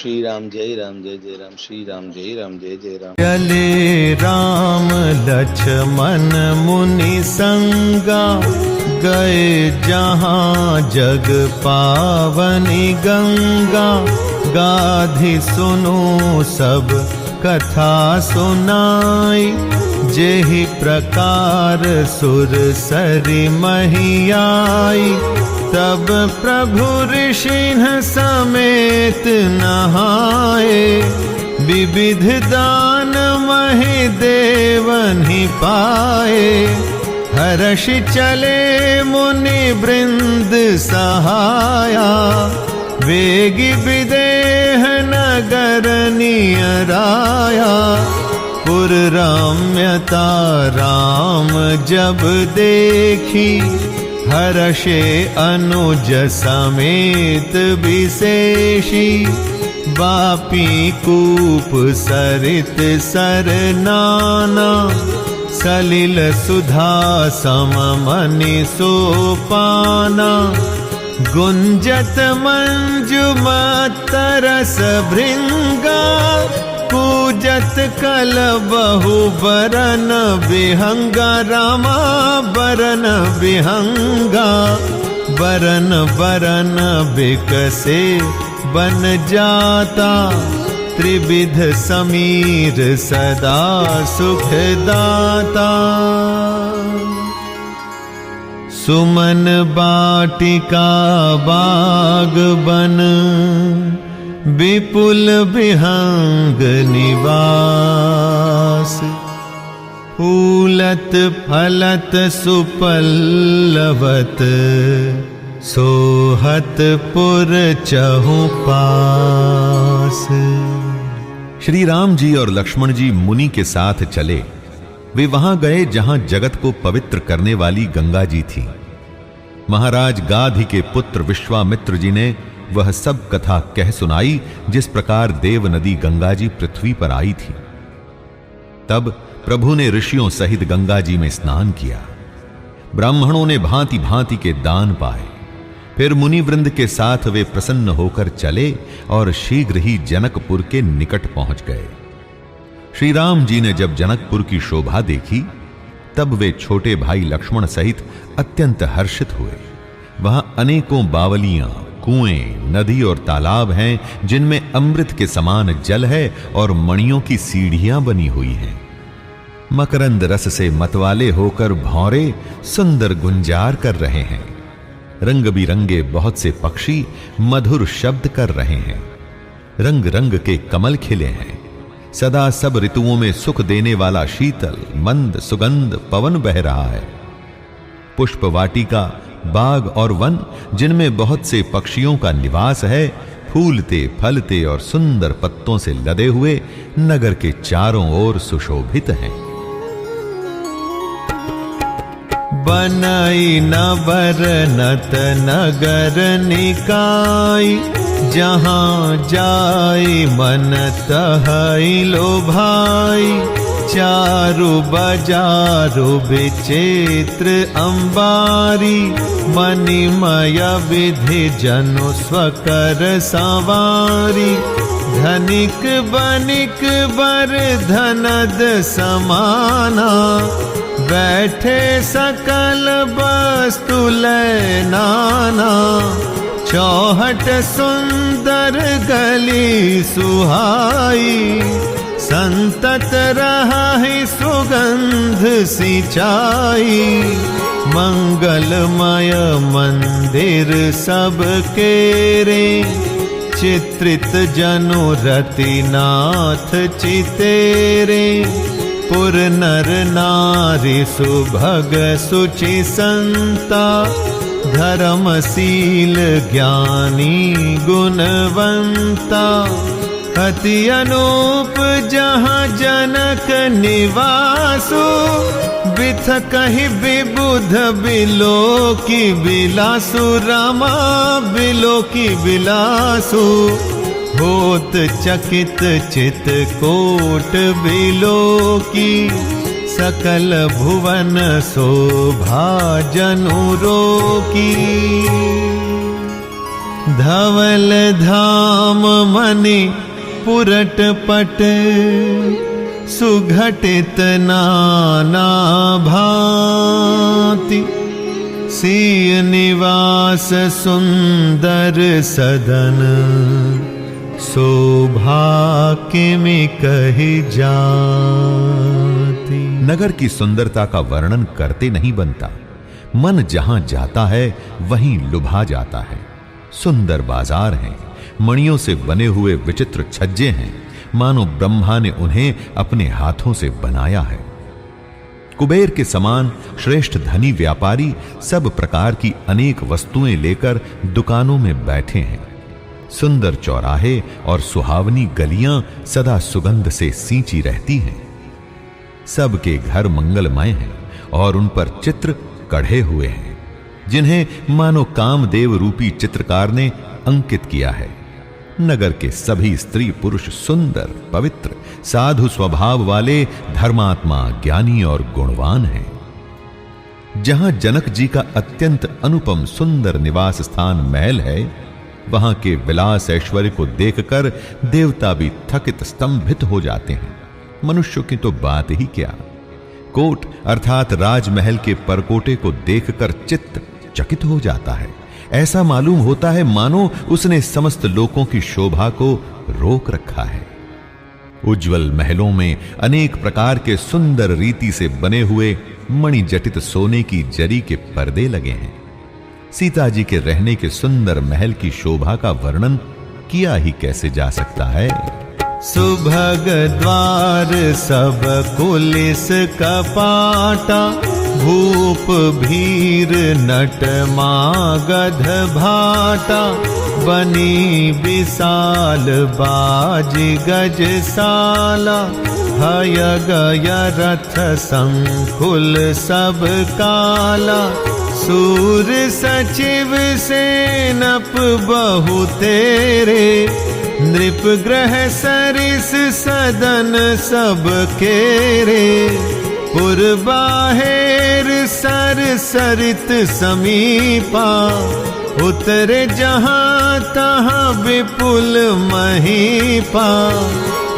श्री राम जय राम श्री राम जय जय राम। चले राम लक्ष्मण मुनि संगा, गए जहाँ जग पावनी गंगा। गाधि सुनो सब कथा सुनाई, जेहि प्रकार सुर सरि मही आई। तब प्रभु ऋषि समेत नहाए, विविध दान महि देवन ही पाए। हर्षि चले मुनि वृंद सहाया, वेगी विदेह नगर नियराया। पुर रम्यता राम जब देखी, हर्षे अनुज समेत विशेषी। वापी कूप सरित सर नाना, सलिल सुधा सम मनि सोपाना। गुंजत मंजुमत रस भृंगा, पूजत कल बहु बरन विहंगा। रामा बरन विहंगा, बरन बरन बिकसे बन जाता। त्रिविध समीर सदा सुख दाता। सुमन बाटिका बाग बन, विपुल विहंग निवास। फूलत फलत सुपल्लवत, सोहत पुर चहु पास। श्री राम जी और लक्ष्मण जी मुनि के साथ चले। वे वहां गए जहां जगत को पवित्र करने वाली गंगा जी थी। महाराज गाधि के पुत्र विश्वामित्र जी ने वह सब कथा कह सुनाई, जिस प्रकार देव नदी गंगा जी पृथ्वी पर आई थी। तब प्रभु ने ऋषियों सहित गंगा जी में स्नान किया। ब्राह्मणों ने भांति भांति के दान पाए। फिर मुनि वृंद के साथ वे प्रसन्न होकर चले और शीघ्र ही जनकपुर के निकट पहुंच गए। श्री राम जी ने जब जनकपुर की शोभा देखी, तब वे छोटे भाई लक्ष्मण सहित अत्यंत हर्षित हुए। वहां अनेकों बावलियां, कुएं, नदी और तालाब हैं, जिनमें अमृत के समान जल है और मणियों की सीढ़ियां बनी हुई हैं। मकरंद रस से मतवाले होकर भौरे सुंदर गुंजार कर रहे हैं। रंग बिरंगे बहुत से पक्षी मधुर शब्द कर रहे हैं। रंग रंग के कमल खिले हैं। सदा सब ऋतुओं में सुख देने वाला शीतल मंद सुगंध पवन बह रहा है। पुष्प वाटिका, बाग और वन, जिनमें बहुत से पक्षियों का निवास है, फूलते फलते और सुंदर पत्तों से लदे हुए नगर के चारों ओर सुशोभित हैं। बनई न बरनत नगर निकाय, जहाँ जाई मन तहई लोभाई। चारु बजारु विचित्र अंबारी, मणिमय विधि जनु स्वकर सवारी। धनिक बनिक बर धनद समाना, बैठे सकल वस्तु लय नाना। चौहट सुंदर गली सुहाई, संतत रहाहि सुगंध सिंचाई। मंगलमय मंदिर सब केरे, चित्रित जनु रति नाथ चितेरे। पुर नर नारी सुभग सुचि संता, धर्मशील ज्ञानी गुणवंता। अति अनूप जहाँ जनक निवासु, बिथ कहि विबुध बिलो की बिलासु। रामा बिलो की बिलासु, होत चकित चित कोट बिलो की। सकल भुवन शोभा जनु रोकी। धवल धाम मणि पुरट पट, सुघटित नाना भांति, सीय निवास सुंदर सदन, सौभाग्य में कही जाती। नगर की सुंदरता का वर्णन करते नहीं बनता। मन जहां जाता है वहीं लुभा जाता है। सुंदर बाजार हैं, मणियों से बने हुए विचित्र छज्जे हैं, मानो ब्रह्मा ने उन्हें अपने हाथों से बनाया है। कुबेर के समान श्रेष्ठ धनी व्यापारी सब प्रकार की अनेक वस्तुएं लेकर दुकानों में बैठे हैं। सुंदर चौराहे और सुहावनी गलियां सदा सुगंध से सींची रहती हैं। सबके घर मंगलमय हैं और उन पर चित्र कढ़े हुए हैं, जिन्हें मानो कामदेव रूपी चित्रकार ने अंकित किया है। नगर के सभी स्त्री पुरुष सुंदर, पवित्र, साधु स्वभाव वाले, धर्मात्मा, ज्ञानी और गुणवान हैं। जहां जनक जी का अत्यंत अनुपम सुंदर निवास स्थान महल है, वहां के विलास ऐश्वर्य को देखकर देवता भी थकित स्तंभित हो जाते हैं। मनुष्यों की तो बात ही क्या। कोट अर्थात राजमहल के परकोटे को देखकर चित्त चकित हो जाता है। ऐसा मालूम होता है मानो उसने समस्त लोकों की शोभा को रोक रखा है। उज्जवल महलों में अनेक प्रकार के सुंदर रीति से बने हुए मणिजटित सोने की जरी के पर्दे लगे हैं। सीता जी के रहने के सुंदर महल की शोभा का वर्णन किया ही कैसे जा सकता है। सुभग द्वार सब कुलिस कपाटा, भूप भीर नट मागध भाटा, बनी विशाल बाज गजसाला, हय गय रथ संकुल सब काला, सूर सचिव सेनप बहु तेरे, नृप ग्रह सरिस सदन सब केरे, पुरबाहेर सर सरित समीपा, उतरे जहां तहां विपुल महीपा,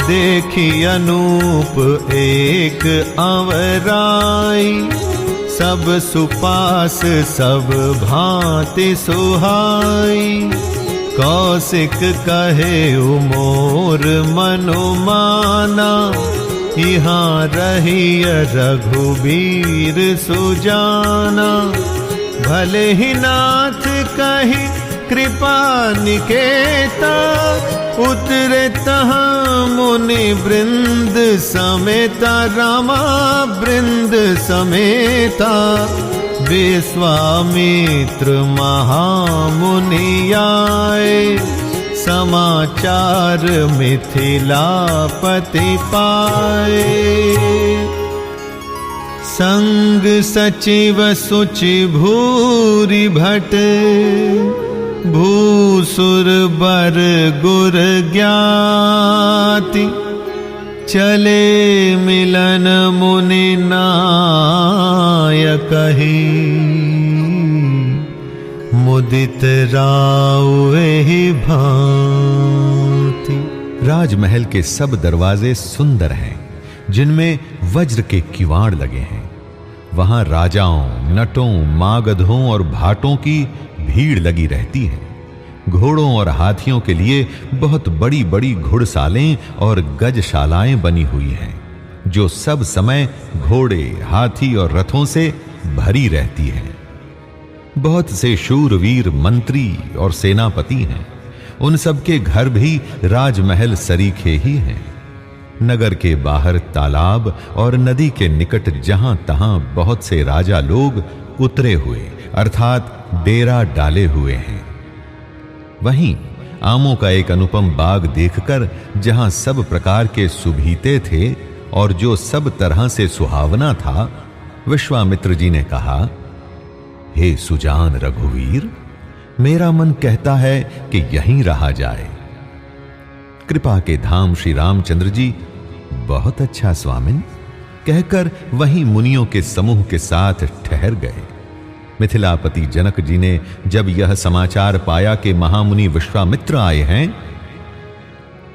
देखी अनूप एक अवराई, सब सुपास सब भांति सुहाई, कौशिक कहे उमोर मनुमाना, यहाँ रही रघुबीर सुजाना, भले ही नाथ कही कृपा निकेता, उतरे तहाँ मुनि वृंद समेता, रामा वृंद समेता, विश्वामित्र महामुनि आए, समाचार मिथिलापति पाए, संग सचिव सुचि भूरि भट, भूसुर बर गुर ज्ञाति, चले मिलन मुनि नायक ही, मुदित राव ही भांति। राजमहल के सब दरवाजे सुंदर हैं, जिनमें वज्र के किवाड़ लगे हैं। वहां राजाओं, नटों, मागधों और भाटों की भीड़ लगी रहती है। घोड़ों और हाथियों के लिए बहुत बड़ी बड़ी घुड़सालें और गजशालाएं बनी हुई हैं, जो सब समय घोड़े, हाथी और रथों से भरी रहती हैं। बहुत से शूरवीर मंत्री और सेनापति हैं। उन सब के घर भी राजमहल सरीखे ही हैं। नगर के बाहर तालाब और नदी के निकट जहां तहां बहुत से राजा लोग उतरे हुए अर्थात डेरा डाले हुए हैं। वहीं आमों का एक अनुपम बाग देखकर जहां सब प्रकार के सुभीते थे और जो सब तरह से सुहावना था, विश्वामित्र जी ने कहा, हे सुजान रघुवीर, मेरा मन कहता है कि यहीं रहा जाए। कृपा के धाम श्री रामचंद्र जी, बहुत अच्छा स्वामिन, कहकर वहीं मुनियों के समूह के साथ ठहर गए। मिथिलापति जनक जी ने जब यह समाचार पाया कि महामुनि विश्वामित्र आए हैं,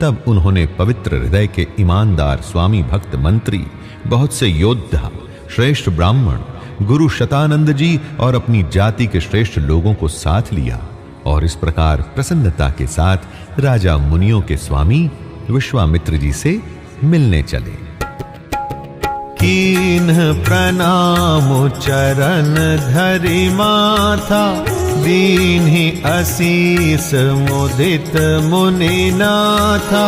तब उन्होंने पवित्र हृदय के ईमानदार स्वामी भक्त मंत्री, बहुत से योद्धा, श्रेष्ठ ब्राह्मण, गुरु शतानंद जी और अपनी जाति के श्रेष्ठ लोगों को साथ लिया और इस प्रकार प्रसन्नता के साथ राजा मुनियों के स्वामी विश्वामित्र जी से मिलने चले। कीन्ह प्रणाम चरण धरि माथा, दीन्हि असीस मुदित मुनिनाथा।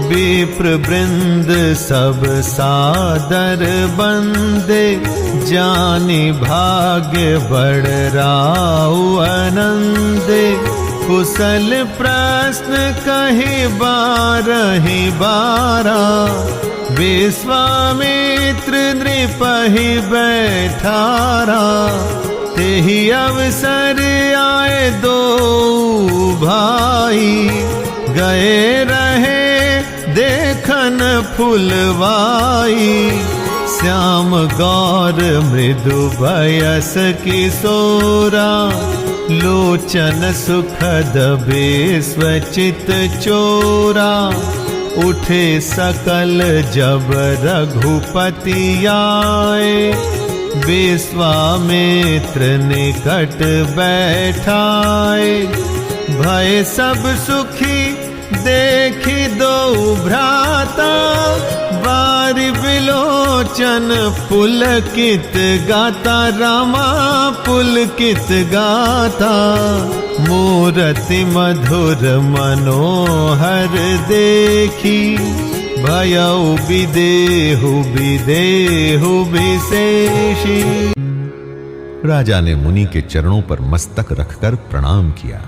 विप्र वृंद सब सादर बंदे, जानि भाग्य बड़ राउ आनंदे। कुशल प्रश्न कहि बारहि बारा, विश्वामित्र नृपहि बैठारा। तेहि अवसर आए दो भाई, गए रहे देखन फुलवाई। श्याम गौर मृदु भयस किशोरा, लोचन सुखद विश्वचित चोरा। उठे सकल जब रघुपति आए, विश्वामित्र निकट बैठाए। भय सब सुखी देखी दो भ्राता, बारि बिलोचन पुलकित गाता। रामा पुलकित गाता, मूरति मधुर मनोहर देखी। भयउ विदेहु विदेहु विशेषी। राजा ने मुनि के चरणों पर मस्तक रखकर प्रणाम किया।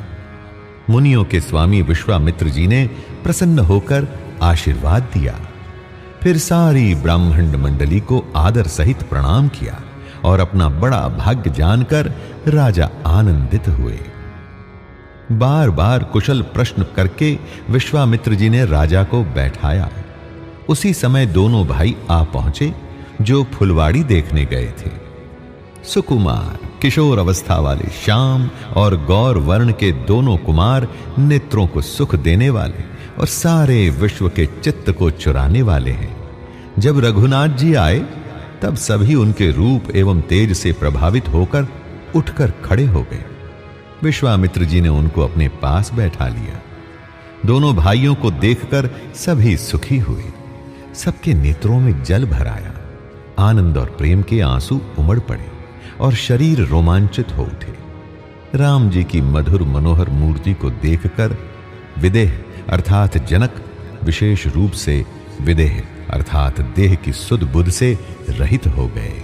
मुनियों के स्वामी विश्वामित्र जी ने प्रसन्न होकर आशीर्वाद दिया। फिर सारी ब्राह्मण मंडली को आदर सहित प्रणाम किया और अपना बड़ा भाग्य जानकर राजा आनंदित हुए। बार बार कुशल प्रश्न करके विश्वामित्र जी ने राजा को बैठाया। उसी समय दोनों भाई आ पहुंचे जो फुलवाड़ी देखने गए थे। सुकुमार किशोर अवस्था वाले श्याम और गौर वर्ण के दोनों कुमार नेत्रों को सुख देने वाले और सारे विश्व के चित्त को चुराने वाले हैं। जब रघुनाथ जी आए तब सभी उनके रूप एवं तेज से प्रभावित होकर उठकर खड़े हो गए। विश्वामित्र जी ने उनको अपने पास बैठा लिया। दोनों भाइयों को देखकर सभी सुखी हुए। सबके नेत्रों में जल भर आया। आनंद और प्रेम के आंसू उमड़ पड़े और शरीर रोमांचित हो उठे। राम जी की मधुर मनोहर मूर्ति को देखकर विदेह अर्थात जनक विशेष रूप से विदेह अर्थात देह की सुध बुध से रहित हो गए।